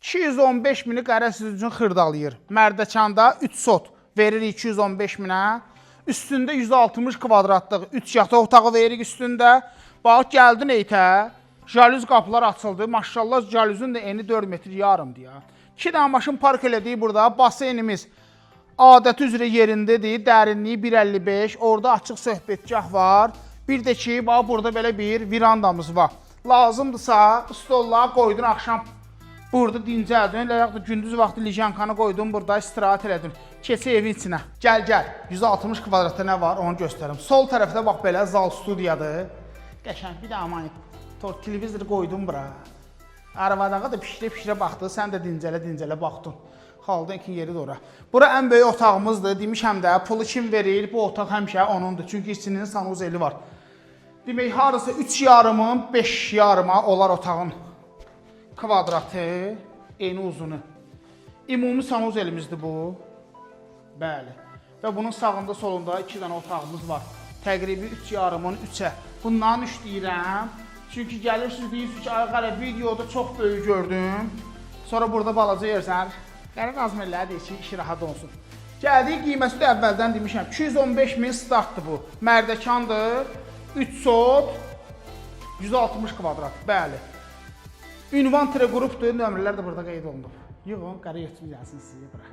215 mini qərə siz üçün xırdalayır. Mərdəkanda 3 sot verir 215 minə. Üstündə 160 kvadratlıq 3 yataq otağı veririk üstündə. Bax, gəldin eytə, jalüz qapılar açıldı. Maşallah, jalüzün də eni 4 metr yarımdır ya. 2 dənə maşın park elədik burada. Baseynimiz adəti üzrə yerindədir. Dərinliyi 1.55. Orada açıq söhbətgah var. Bir də ki, bax, burada belə bir virandamız var. Lazımdırsa, stollara qoydun axşam. Burada dincəldin, da gündüz vaxtı lijankanı qoydum, burada istirahət elədim. Keçi evin içinə. Gəl. 160 kvadratda nə var, onu göstərim. Sol tərəfdə bax belə zal studiyadır. Qəşəng bir də aman televizor qoydum bura. Arvadağa da pişirə baxdı, sən də dincələ baxdın. Xaldın ki, yeri də ora. Bura ən böyük otağımızdır. Demişəm də, pulu kim verir, bu otaq həmişə onundur. Çünki içinin sanuzeli var. Demək, harasa 3 yarımın 5 yarıma olar otağın kvadratı, eni uzunu. Ümumi sanuzelimizdir bu. Bəli. Və bunun sağında solunda 2 dənə otağımız var. Təqribi 3 yarımın 3-ə. Bundan 3 deyirəm. Çünki gəlirsiniz, deyirsiniz ki, ay videoda çox böyük gördüm. Sonra burada balaca yersən. Qərar azmerləri deyir ki, işi rahat olsun. Gəldik, qiyməsi də əvvəldən demişəm. 215 min startdır bu. Mərdəkandır. 3 sot, 160 kvadrat. Bəli. Ünvan qrupdur, nömrələr də burada qeyd olunub. Yığın, qara götürüb gəlsin sizə bura.